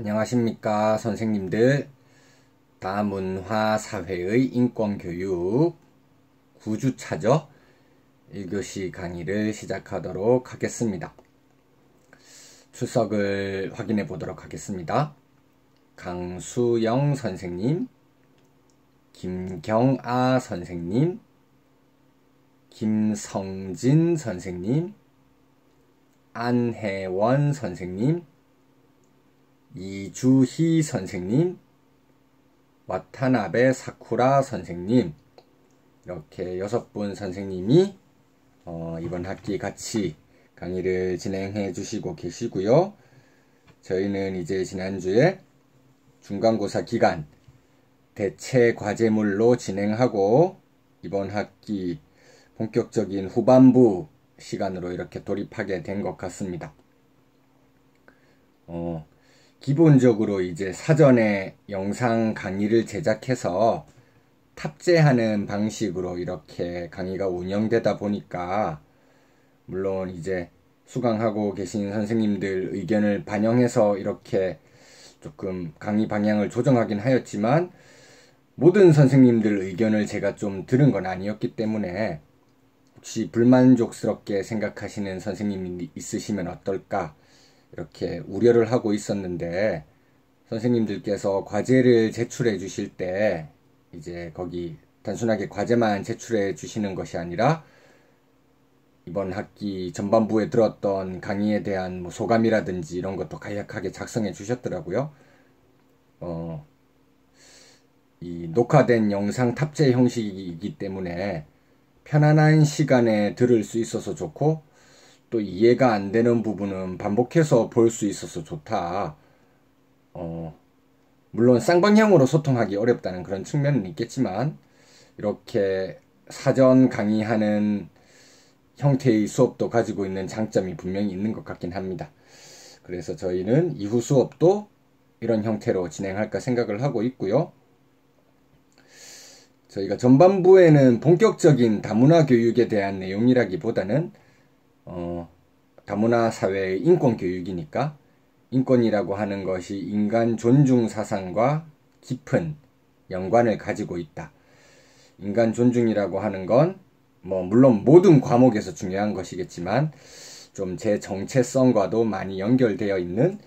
안녕하십니까 선생님들. 다문화사회의 인권교육 9주차죠. 1교시 강의를 시작하도록 하겠습니다. 출석을 확인해 보도록 하겠습니다. 강수영 선생님, 김경아 선생님, 김성진 선생님, 안혜원 선생님, 이주희 선생님, 와타나베 사쿠라 선생님, 이렇게 6분 선생님이 이번 학기 같이 강의를 진행해 주시고 계시고요. 저희는 이제 지난주에 중간고사 기간 대체 과제물로 진행하고 이번 학기 본격적인 후반부 시간으로 이렇게 돌입하게 된 것 같습니다. 기본적으로 이제 사전에 영상 강의를 제작해서 탑재하는 방식으로 이렇게 강의가 운영되다 보니까, 물론 이제 수강하고 계신 선생님들 의견을 반영해서 이렇게 조금 강의 방향을 조정하긴 하였지만, 모든 선생님들 의견을 제가 좀 들은 건 아니었기 때문에 혹시 불만족스럽게 생각하시는 선생님이 있으시면 어떨까 이렇게 우려를 하고 있었는데, 선생님들께서 과제를 제출해 주실 때 이제 거기 단순하게 과제만 제출해 주시는 것이 아니라 이번 학기 전반부에 들었던 강의에 대한 소감이라든지 이런 것도 간략하게 작성해 주셨더라고요. 이 녹화된 영상 탑재 형식이기 때문에 편안한 시간에 들을 수 있어서 좋고, 또 이해가 안 되는 부분은 반복해서 볼 수 있어서 좋다. 물론 쌍방향으로 소통하기 어렵다는 그런 측면은 있겠지만, 이렇게 사전 강의하는 형태의 수업도 가지고 있는 장점이 분명히 있는 것 같긴 합니다. 그래서 저희는 이후 수업도 이런 형태로 진행할까 생각을 하고 있고요. 저희가 전반부에는 본격적인 다문화 교육에 대한 내용이라기보다는 다문화 사회의 인권 교육이니까, 인권이라고 하는 것이 인간 존중 사상과 깊은 연관을 가지고 있다. 인간 존중이라고 하는 건 물론 모든 과목에서 중요한 것이겠지만 좀 제 정체성과도 많이 연결되어 있는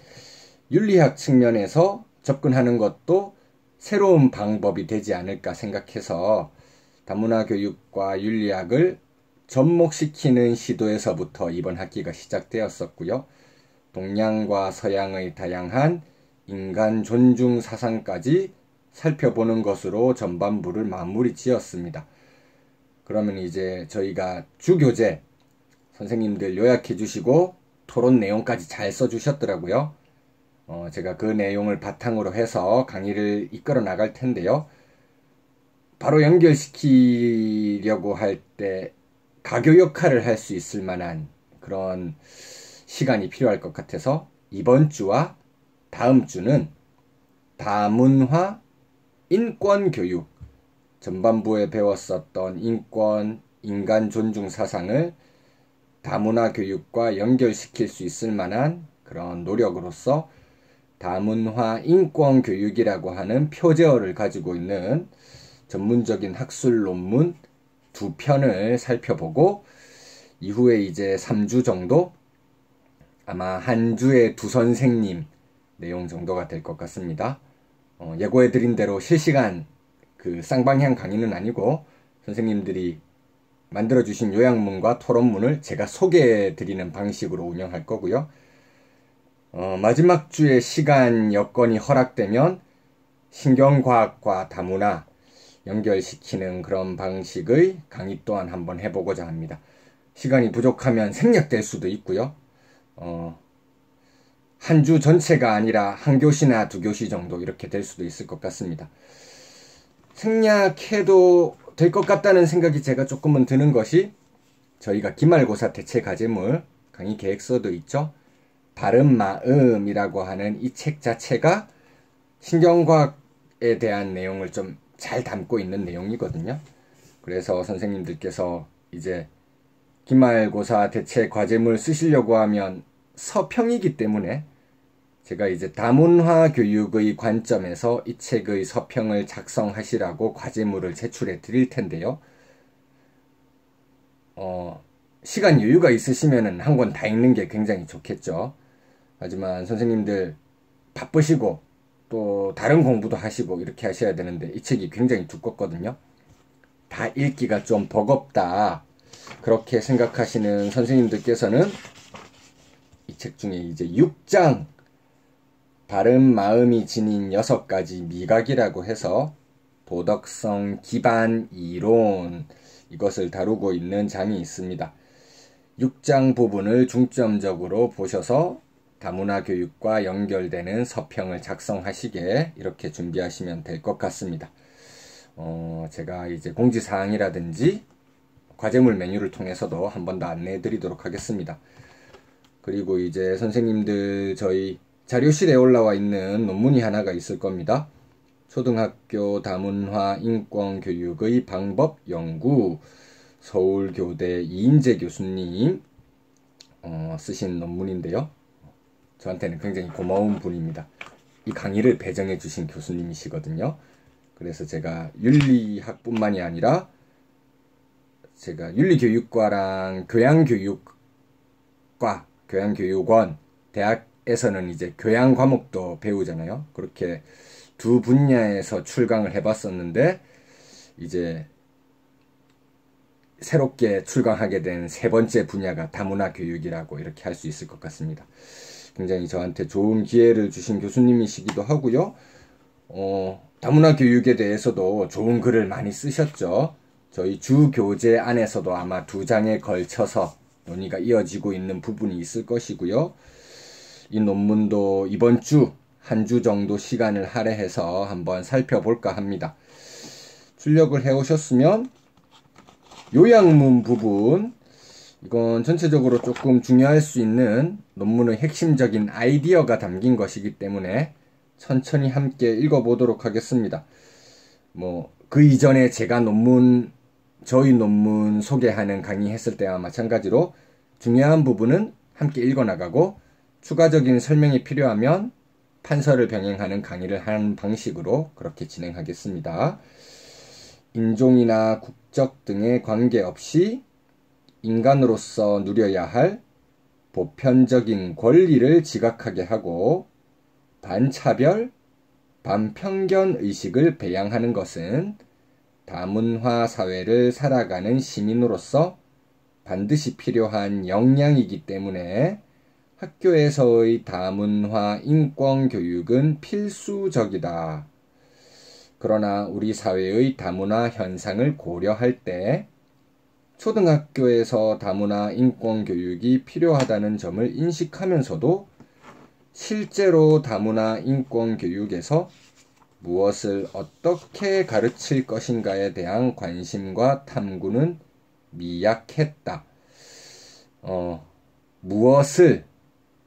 윤리학 측면에서 접근하는 것도 새로운 방법이 되지 않을까 생각해서 다문화 교육과 윤리학을 접목시키는 시도에서부터 이번 학기가 시작되었었고요. 동양과 서양의 다양한 인간 존중 사상까지 살펴보는 것으로 전반부를 마무리 지었습니다. 그러면 이제 저희가 주교재 선생님들 요약해 주시고 토론 내용까지 잘 써주셨더라고요. 제가 그 내용을 바탕으로 해서 강의를 이끌어 나갈 텐데요. 바로 연결시키려고 할 때 가교 역할을 할 수 있을 만한 그런 시간이 필요할 것 같아서 이번 주와 다음 주는 다문화 인권 교육, 전반부에 배웠었던 인권, 인간 존중 사상을 다문화 교육과 연결시킬 수 있을 만한 그런 노력으로서 다문화 인권 교육이라고 하는 표제어를 가지고 있는 전문적인 학술 논문 2편을 살펴보고, 이후에 이제 3주 정도, 아마 한 주에 2선생님 내용 정도가 될 것 같습니다. 예고해드린 대로 실시간 그 쌍방향 강의는 아니고 선생님들이 만들어주신 요약문과 토론문을 제가 소개해드리는 방식으로 운영할 거고요. 마지막 주에 시간 여건이 허락되면 신경과학과 다문화 연결시키는 그런 방식의 강의 또한 한번 해보고자 합니다. 시간이 부족하면 생략될 수도 있고요. 한 주 전체가 아니라 한 교시나 2교시 정도 이렇게 될 수도 있을 것 같습니다. 생략해도 될 것 같다는 생각이 제가 조금은 드는 것이, 저희가 기말고사 대체 과제물 강의 계획서도 있죠. 바른 마음이라고 하는 이 책 자체가 신경과학에 대한 내용을 좀 잘 담고 있는 내용이거든요. 그래서 선생님들께서 이제 기말고사 대체 과제물 쓰시려고 하면 서평이기 때문에 제가 이제 다문화 교육의 관점에서 이 책의 서평을 작성하시라고 과제물을 제출해 드릴 텐데요. 시간 여유가 있으시면은 한 권 다 읽는 게 굉장히 좋겠죠. 하지만 선생님들 바쁘시고 또 다른 공부도 하시고 이렇게 하셔야 되는데 이 책이 굉장히 두껍거든요. 다 읽기가 좀 버겁다, 그렇게 생각하시는 선생님들께서는 이 책 중에 이제 6장 바른 마음이 지닌 6가지 미각이라고 해서 도덕성 기반 이론, 이것을 다루고 있는 장이 있습니다. 6장 부분을 중점적으로 보셔서 다문화 교육과 연결되는 서평을 작성하시게 이렇게 준비하시면 될 것 같습니다. 제가 이제 공지사항이라든지 과제물 메뉴를 통해서도 한 번 더 안내해 드리도록 하겠습니다. 그리고 이제 선생님들 저희 자료실에 올라와 있는 논문이 하나가 있을 겁니다. 초등학교 다문화 인권 교육의 방법 연구, 서울교대 이인재 교수님 쓰신 논문인데요. 저한테는 굉장히 고마운 분입니다. 이 강의를 배정해 주신 교수님이시거든요. 그래서 제가 윤리학뿐만이 아니라 제가 윤리교육과랑 교양교육과, 교양교육원, 대학에서는 이제 교양 과목도 배우잖아요. 그렇게 두 분야에서 출강을 해봤었는데 이제 새롭게 출강하게 된 세 번째 분야가 다문화 교육이라고 이렇게 할 수 있을 것 같습니다. 굉장히 저한테 좋은 기회를 주신 교수님이시기도 하고요. 다문화 교육에 대해서도 좋은 글을 많이 쓰셨죠. 저희 주 교재 안에서도 아마 2장에 걸쳐서 논의가 이어지고 있는 부분이 있을 것이고요. 이 논문도 이번 주 한 주 정도 시간을 할애해서 한번 살펴볼까 합니다. 출력을 해오셨으면 요약문 부분, 이건 전체적으로 조금 중요할 수 있는 논문의 핵심적인 아이디어가 담긴 것이기 때문에 천천히 함께 읽어보도록 하겠습니다. 그 이전에 제가 저희 논문 소개하는 강의 했을 때와 마찬가지로 중요한 부분은 함께 읽어나가고 추가적인 설명이 필요하면 판서를 병행하는 강의를 하는 방식으로 그렇게 진행하겠습니다. 인종이나 국적 등에 관계없이 인간으로서 누려야 할 보편적인 권리를 지각하게 하고 반차별, 반편견 의식을 배양하는 것은 다문화 사회를 살아가는 시민으로서 반드시 필요한 역량이기 때문에 학교에서의 다문화 인권 교육은 필수적이다. 그러나 우리 사회의 다문화 현상을 고려할 때 초등학교에서 다문화 인권 교육이 필요하다는 점을 인식하면서도 실제로 다문화 인권 교육에서 무엇을 어떻게 가르칠 것인가에 대한 관심과 탐구는 미약했다. 무엇을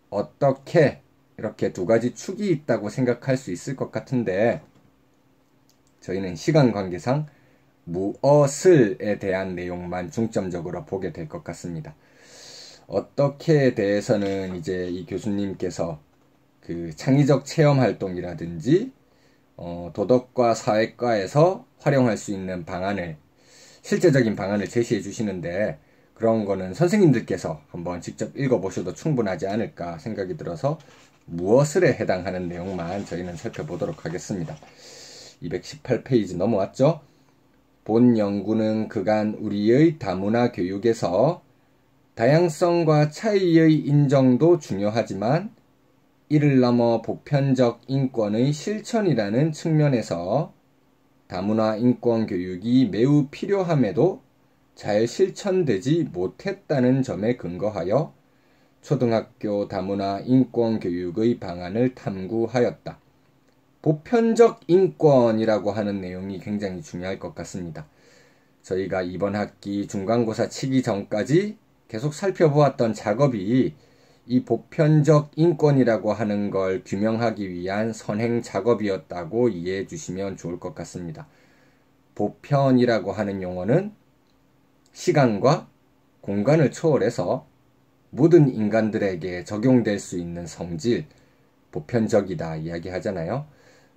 어떻게, 이렇게 2가지 축이 있다고 생각할 수 있을 것 같은데 저희는 시간 관계상 무엇을에 대한 내용만 중점적으로 보게 될 것 같습니다. 어떻게에 대해서는 이제 이 교수님께서 그 창의적 체험 활동이라든지 도덕과 사회과에서 활용할 수 있는 실제적인 방안을 제시해 주시는데 그런 거는 선생님들께서 한번 직접 읽어보셔도 충분하지 않을까 생각이 들어서 무엇을에 해당하는 내용만 저희는 살펴보도록 하겠습니다. 218페이지 넘어왔죠? 본 연구는 그간 우리의 다문화 교육에서 다양성과 차이의 인정도 중요하지만 이를 넘어 보편적 인권의 실천이라는 측면에서 다문화 인권 교육이 매우 필요함에도 잘 실천되지 못했다는 점에 근거하여 초등학교 다문화 인권 교육의 방안을 탐구하였다. 보편적 인권이라고 하는 내용이 굉장히 중요할 것 같습니다. 저희가 이번 학기 중간고사 치기 전까지 계속 살펴보았던 작업이 이 보편적 인권이라고 하는 걸 규명하기 위한 선행 작업이었다고 이해해 주시면 좋을 것 같습니다. 보편이라고 하는 용어는 시간과 공간을 초월해서 모든 인간들에게 적용될 수 있는 성질, 보편적이다 이야기하잖아요.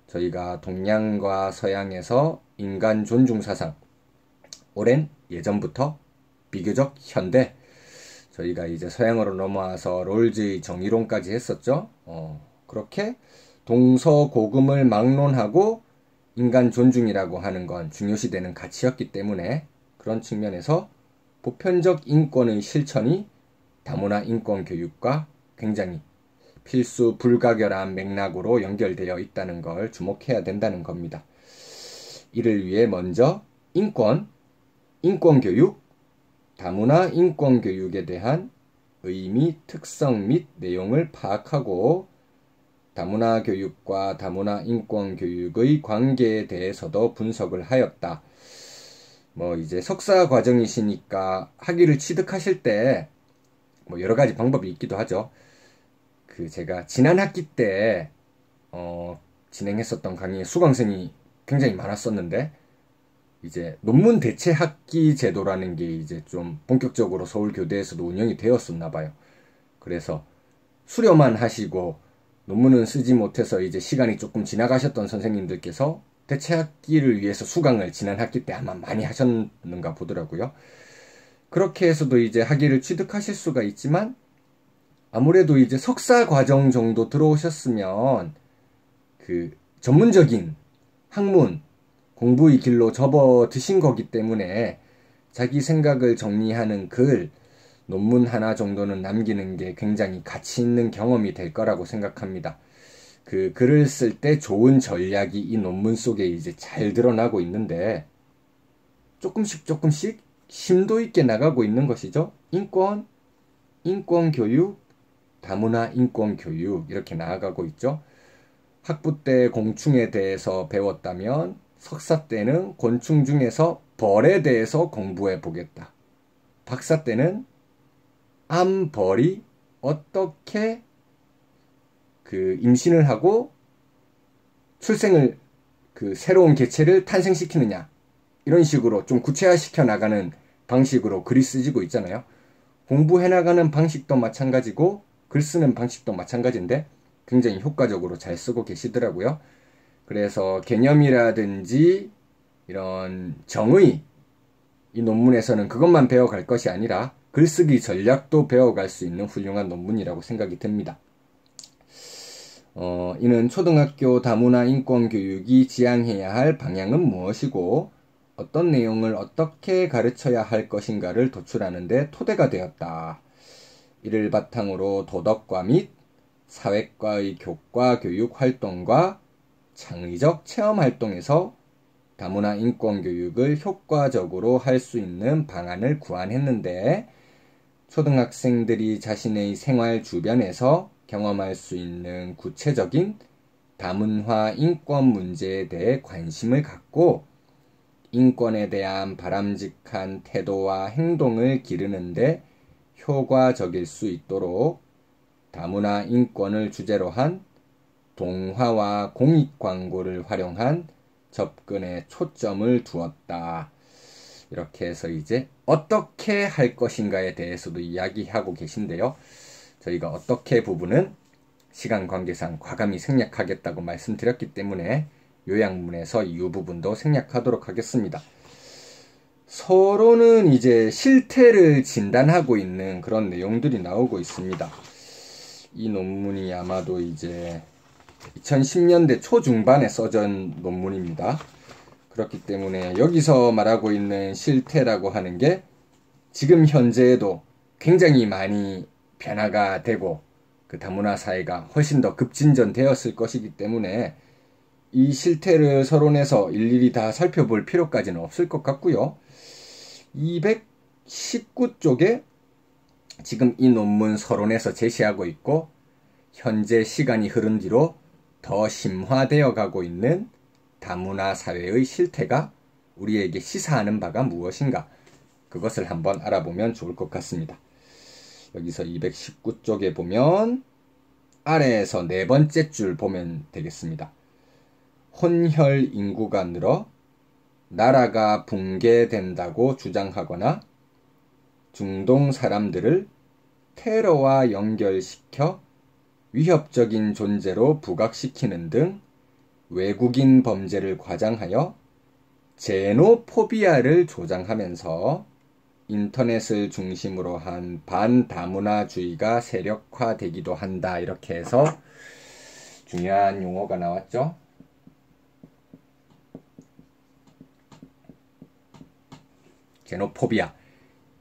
저희가 동양과 서양에서 인간 존중 사상, 오랜 예전부터 비교적 현대, 저희가 이제 서양으로 넘어와서 롤즈의 정의론까지 했었죠. 그렇게 동서고금을 막론하고 인간 존중이라고 하는 건 중요시되는 가치였기 때문에 그런 측면에서 보편적 인권의 실천이 다문화 인권 교육과 굉장히 필수 불가결한 맥락으로 연결되어 있다는 걸 주목해야 된다는 겁니다. 이를 위해 먼저 인권교육, 다문화 인권교육에 대한 의미, 특성 및 내용을 파악하고 다문화 교육과 다문화 인권 교육의 관계에 대해서도 분석을 하였다. 이제 석사 과정이시니까 학위를 취득하실 때 여러 가지 방법이 있기도 하죠. 제가 지난 학기 때 진행했었던 강의에 수강생이 굉장히 많았었는데 이제 논문 대체 학기 제도라는 게 이제 좀 본격적으로 서울교대에서도 운영이 되었었나 봐요. 그래서 수료만 하시고 논문은 쓰지 못해서 이제 시간이 조금 지나가셨던 선생님들께서 대체 학기를 위해서 수강을 지난 학기 때 아마 많이 하셨는가 보더라고요. 그렇게 해서도 이제 학위를 취득하실 수가 있지만 아무래도 이제 석사 과정 정도 들어오셨으면 전문적인 학문 공부의 길로 접어드신 거기 때문에 자기 생각을 정리하는 글, 논문 하나 정도는 남기는 게 굉장히 가치 있는 경험이 될 거라고 생각합니다. 글을 쓸 때 좋은 전략이 이 논문 속에 이제 잘 드러나고 있는데 조금씩 심도 있게 나가고 있는 것이죠. 인권교육, 다문화 인권교육 이렇게 나아가고 있죠. 학부 때 공충에 대해서 배웠다면 석사 때는 곤충 중에서 벌에 대해서 공부해 보겠다. 박사 때는 암벌이 어떻게 임신을 하고 출생을 새로운 개체를 탄생시키느냐 이런 식으로 좀 구체화시켜 나가는 방식으로 글이 쓰지고 있잖아요. 공부해 나가는 방식도 마찬가지고 글 쓰는 방식도 마찬가지인데 굉장히 효과적으로 잘 쓰고 계시더라고요. 그래서 개념이라든지 이런 정의, 이 논문에서는 그것만 배워갈 것이 아니라 글쓰기 전략도 배워갈 수 있는 훌륭한 논문이라고 생각이 듭니다. 이는 초등학교 다문화 인권 교육이 지향해야 할 방향은 무엇이고 어떤 내용을 어떻게 가르쳐야 할 것인가를 도출하는 데 토대가 되었다. 이를 바탕으로 도덕과 및 사회과의 교과 교육 활동과 창의적 체험 활동에서 다문화 인권 교육을 효과적으로 할 수 있는 방안을 구안했는데 초등학생들이 자신의 생활 주변에서 경험할 수 있는 구체적인 다문화 인권 문제에 대해 관심을 갖고 인권에 대한 바람직한 태도와 행동을 기르는데 효과적일 수 있도록 다문화 인권을 주제로 한 동화와 공익 광고를 활용한 접근에 초점을 두었다. 이렇게 해서 이제 어떻게 할 것인가에 대해서도 이야기하고 계신데요. 저희가 어떻게 부분은 시간 관계상 과감히 생략하겠다고 말씀드렸기 때문에 요약문에서 이 부분도 생략하도록 하겠습니다. 서로는 이제 실태를 진단하고 있는 그런 내용들이 나오고 있습니다. 이 논문이 아마도 이제 2010년대 초중반에 써진 논문입니다. 그렇기 때문에 여기서 말하고 있는 실태라고 하는 게 지금 현재에도 굉장히 많이 변화가 되고 다문화 사회가 훨씬 더 급진전되었을 것이기 때문에 이 실태를 서론에서 일일이 다 살펴볼 필요까지는 없을 것 같고요. 219쪽에 지금 이 논문 서론에서 제시하고 있고 현재 시간이 흐른 뒤로 더 심화되어 가고 있는 다문화 사회의 실태가 우리에게 시사하는 바가 무엇인가, 그것을 한번 알아보면 좋을 것 같습니다. 여기서 219쪽에 보면 아래에서 네 번째 줄 보면 되겠습니다. 혼혈 인구가 늘어 나라가 붕괴된다고 주장하거나 중동 사람들을 테러와 연결시켜 위협적인 존재로 부각시키는 등 외국인 범죄를 과장하여 제노포비아를 조장하면서 인터넷을 중심으로 한 반다문화주의가 세력화되기도 한다. 이렇게 해서 중요한 용어가 나왔죠. 제노포비아,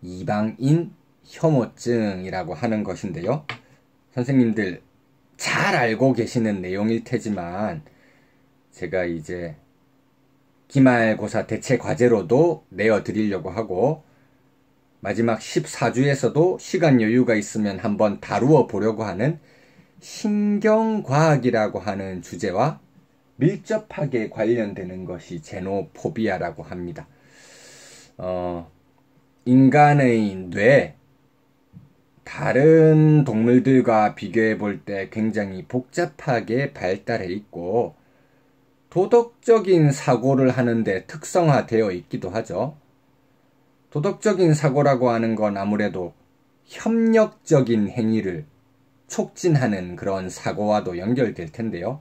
이방인 혐오증이라고 하는 것인데요. 선생님들 잘 알고 계시는 내용일 테지만 제가 이제 기말고사 대체 과제로도 내어드리려고 하고 마지막 14주에서도 시간 여유가 있으면 한번 다루어 보려고 하는 신경과학이라고 하는 주제와 밀접하게 관련되는 것이 제노포비아라고 합니다. 인간의 뇌, 다른 동물들과 비교해 볼 때 굉장히 복잡하게 발달해 있고 도덕적인 사고를 하는데 특성화되어 있기도 하죠. 도덕적인 사고라고 하는 건 아무래도 협력적인 행위를 촉진하는 그런 사고와도 연결될 텐데요.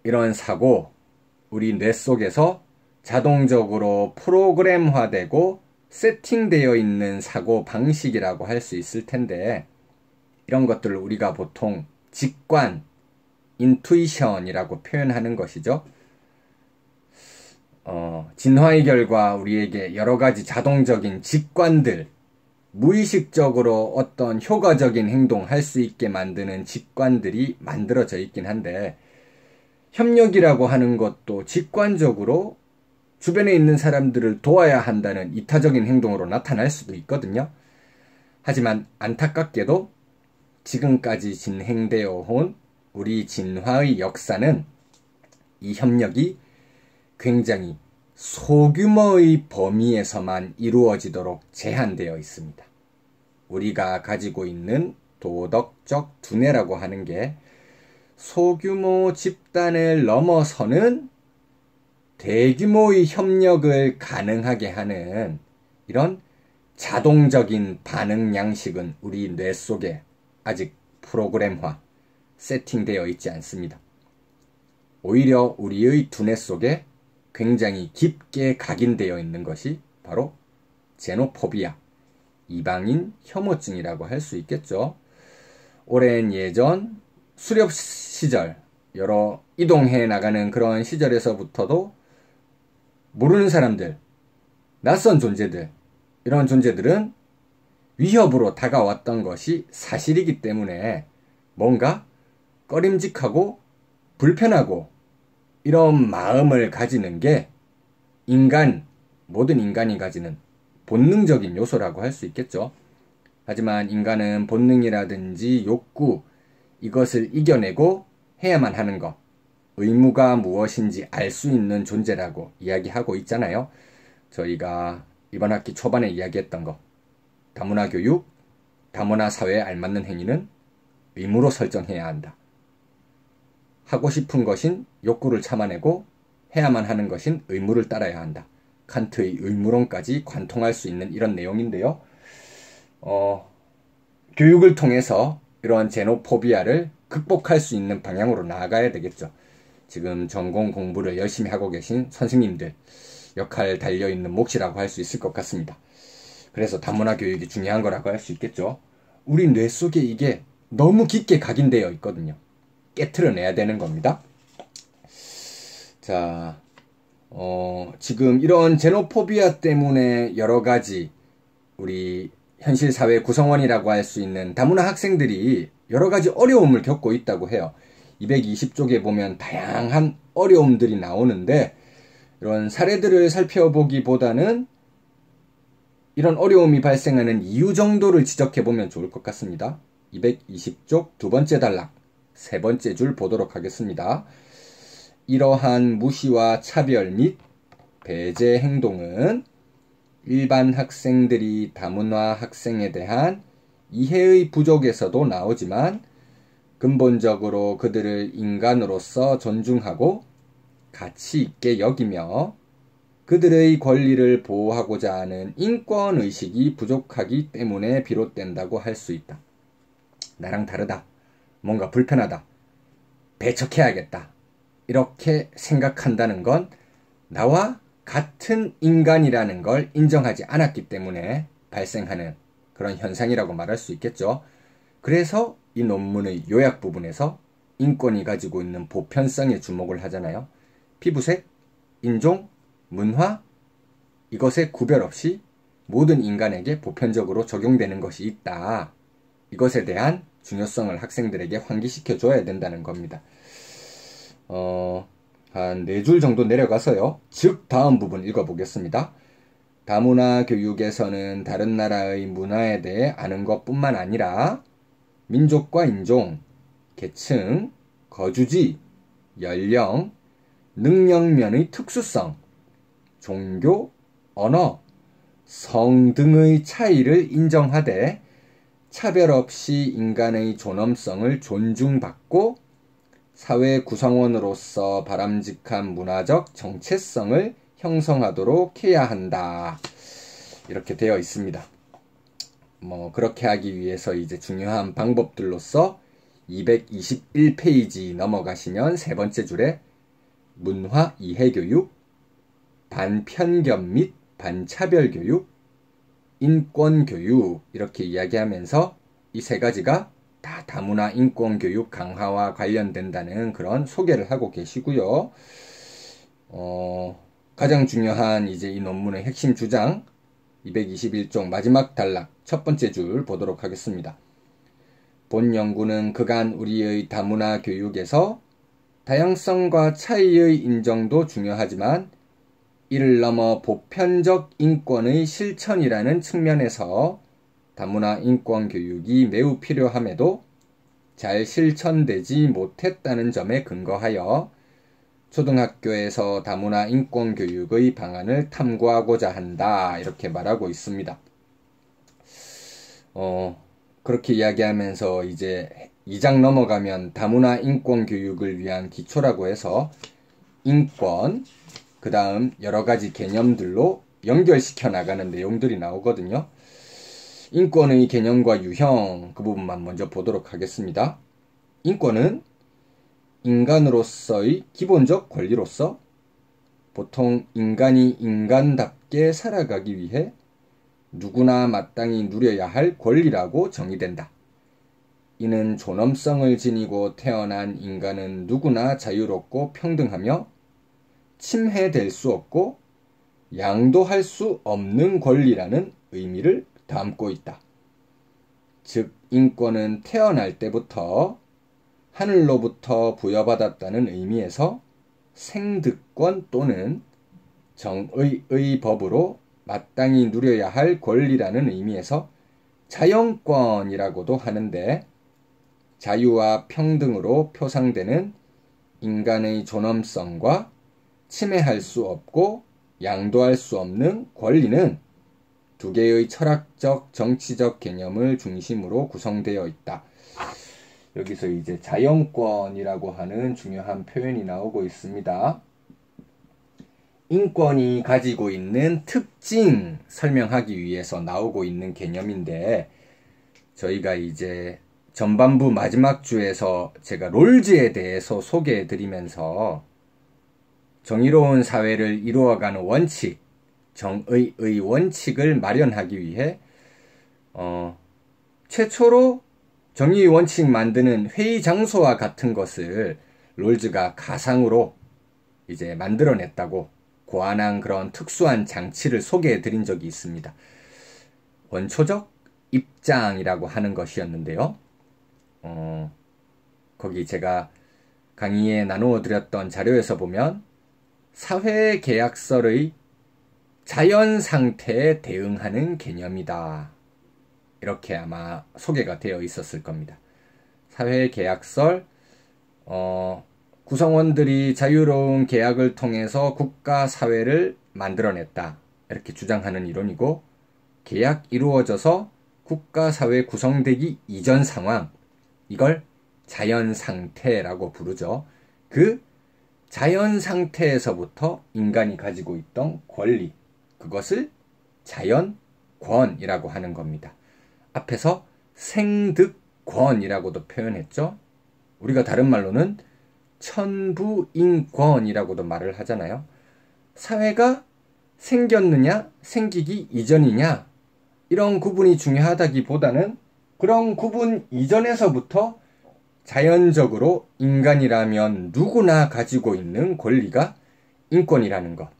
이런 사고, 우리 뇌 속에서 자동적으로 프로그램화되고 세팅되어 있는 사고 방식이라고 할 수 있을 텐데 이런 것들을 우리가 보통 직관, 인투이션이라고 표현하는 것이죠. 진화의 결과 우리에게 여러 가지 자동적인 직관들, 무의식적으로 어떤 효과적인 행동할 수 있게 만드는 직관들이 만들어져 있긴 한데 협력이라고 하는 것도 직관적으로 주변에 있는 사람들을 도와야 한다는 이타적인 행동으로 나타날 수도 있거든요. 하지만 안타깝게도 지금까지 진행되어 온 우리 진화의 역사는 이 협력이 굉장히 소규모의 범위에서만 이루어지도록 제한되어 있습니다. 우리가 가지고 있는 도덕적 두뇌라고 하는 게 소규모 집단을 넘어서는 대규모의 협력을 가능하게 하는 이런 자동적인 반응 양식은 우리 뇌 속에 아직 프로그램화, 세팅되어 있지 않습니다. 오히려 우리의 두뇌 속에 굉장히 깊게 각인되어 있는 것이 바로 제노포비아, 이방인 혐오증이라고 할 수 있겠죠. 오랜 예전 수렵 시절, 여러 이동해 나가는 그런 시절에서부터도 모르는 사람들, 낯선 존재들, 이런 존재들은 위협으로 다가왔던 것이 사실이기 때문에 뭔가 꺼림직하고 불편하고 이런 마음을 가지는 게 모든 인간이 가지는 본능적인 요소라고 할 수 있겠죠. 하지만 인간은 본능이라든지 욕구, 이것을 이겨내고 해야만 하는 것, 의무가 무엇인지 알 수 있는 존재라고 이야기하고 있잖아요. 저희가 이번 학기 초반에 이야기했던 것, 다문화 교육, 다문화 사회에 알맞는 행위는 의무로 설정해야 한다. 하고 싶은 것인 욕구를 참아내고 해야만 하는 것인 의무를 따라야 한다. 칸트의 의무론까지 관통할 수 있는 이런 내용인데요. 교육을 통해서 이러한 제노포비아를 극복할 수 있는 방향으로 나아가야 되겠죠. 지금 전공 공부를 열심히 하고 계신 선생님들 역할 달려있는 몫이라고 할 수 있을 것 같습니다. 그래서 다문화 교육이 중요한 거라고 할 수 있겠죠. 우리 뇌 속에 이게 너무 깊게 각인되어 있거든요. 깨트려내야 되는 겁니다. 자, 지금 이런 제노포비아 때문에 여러 가지 우리 현실 사회 구성원이라고 할 수 있는 다문화 학생들이 여러 가지 어려움을 겪고 있다고 해요. 220쪽에 보면 다양한 어려움들이 나오는데 이런 사례들을 살펴보기보다는 이런 어려움이 발생하는 이유 정도를 지적해보면 좋을 것 같습니다. 220쪽 두 번째 단락, 세 번째 줄 보도록 하겠습니다. 이러한 무시와 차별 및 배제 행동은 일반 학생들이 다문화 학생에 대한 이해의 부족에서도 나오지만 근본적으로 그들을 인간으로서 존중하고 가치 있게 여기며 그들의 권리를 보호하고자 하는 인권의식이 부족하기 때문에 비롯된다고 할 수 있다. 나랑 다르다. 뭔가 불편하다. 배척해야겠다. 이렇게 생각한다는 건 나와 같은 인간이라는 걸 인정하지 않았기 때문에 발생하는 그런 현상이라고 말할 수 있겠죠. 그래서 이 논문의 요약 부분에서 인권이 가지고 있는 보편성에 주목을 하잖아요. 피부색, 인종, 문화, 이것에 구별 없이 모든 인간에게 보편적으로 적용되는 것이 있다. 이것에 대한 중요성을 학생들에게 환기시켜 줘야 된다는 겁니다. 한 4줄 정도 내려가서요. 즉 다음 부분 읽어보겠습니다. 다문화 교육에서는 다른 나라의 문화에 대해 아는 것뿐만 아니라 민족과 인종, 계층, 거주지, 연령, 능력면의 특수성, 종교, 언어, 성 등의 차이를 인정하되 차별 없이 인간의 존엄성을 존중받고 사회 구성원으로서 바람직한 문화적 정체성을 형성하도록 해야 한다. 이렇게 되어 있습니다. 그렇게 하기 위해서 이제 중요한 방법들로서 221페이지 넘어가시면 세 번째 줄에 문화 이해 교육, 반편견 및 반차별 교육, 인권 교육 이렇게 이야기하면서 이 세 가지가 다 다문화 인권 교육 강화와 관련된다는 그런 소개를 하고 계시고요. 가장 중요한 이제 이 논문의 핵심 주장 221쪽 마지막 단락 첫 번째 줄 보도록 하겠습니다. 본 연구는 그간 우리의 다문화 교육에서 다양성과 차이의 인정도 중요하지만 이를 넘어 보편적 인권의 실천이라는 측면에서 다문화 인권 교육이 매우 필요함에도 잘 실천되지 못했다는 점에 근거하여 초등학교에서 다문화 인권 교육의 방안을 탐구하고자 한다. 이렇게 말하고 있습니다. 그렇게 이야기하면서 이제 2장 넘어가면 다문화 인권 교육을 위한 기초라고 해서 인권, 그 다음 여러 가지 개념들로 연결시켜 나가는 내용들이 나오거든요. 인권의 개념과 유형 그 부분만 먼저 보도록 하겠습니다. 인권은 인간으로서의 기본적 권리로서 보통 인간이 인간답게 살아가기 위해 누구나 마땅히 누려야 할 권리라고 정의된다. 이는 존엄성을 지니고 태어난 인간은 누구나 자유롭고 평등하며 침해될 수 없고 양도할 수 없는 권리라는 의미를 담고 있다. 즉 인권은 태어날 때부터 하늘로부터 부여받았다는 의미에서 생득권 또는 정의의 법으로 마땅히 누려야 할 권리라는 의미에서 자연권이라고도 하는데 자유와 평등으로 표상되는 인간의 존엄성과 침해할 수 없고 양도할 수 없는 권리는 두 개의 철학적, 정치적 개념을 중심으로 구성되어 있다. 여기서 이제 자연권이라고 하는 중요한 표현이 나오고 있습니다. 인권이 가지고 있는 특징 설명하기 위해서 나오고 있는 개념인데 저희가 이제 전반부 마지막 주에서 제가 롤즈에 대해서 소개해 드리면서 정의로운 사회를 이루어가는 원칙, 정의의 원칙을 마련하기 위해 최초로 정의의 원칙 만드는 회의 장소와 같은 것을 롤즈가 가상으로 이제 만들어냈다고 고안한 그런 특수한 장치를 소개해 드린 적이 있습니다. 원초적 입장이라고 하는 것이었는데요. 거기 제가 강의에 나누어 드렸던 자료에서 보면 사회계약설의 자연 상태에 대응하는 개념이다. 이렇게 아마 소개가 되어 있었을 겁니다. 사회계약설, 구성원들이 자유로운 계약을 통해서 국가 사회를 만들어냈다. 이렇게 주장하는 이론이고 계약 이루어져서 국가 사회 구성되기 이전 상황, 이걸 자연 상태라고 부르죠. 그 자연 상태에서부터 인간이 가지고 있던 권리, 그것을 자연권이라고 하는 겁니다. 앞에서 천부인권이라고도 표현했죠. 우리가 다른 말로는 천부인권이라고도 말을 하잖아요. 사회가 생겼느냐, 생기기 이전이냐, 이런 구분이 중요하다기보다는 그런 구분 이전에서부터 자연적으로 인간이라면 누구나 가지고 있는 권리가 인권이라는 것.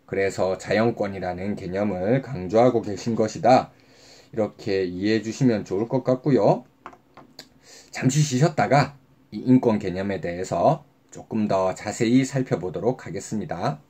그래서 자연권이라는 개념을 강조하고 계신 것이다. 이렇게 이해해 주시면 좋을 것 같고요. 잠시 쉬셨다가 이 인권 개념에 대해서 조금 더 자세히 살펴보도록 하겠습니다.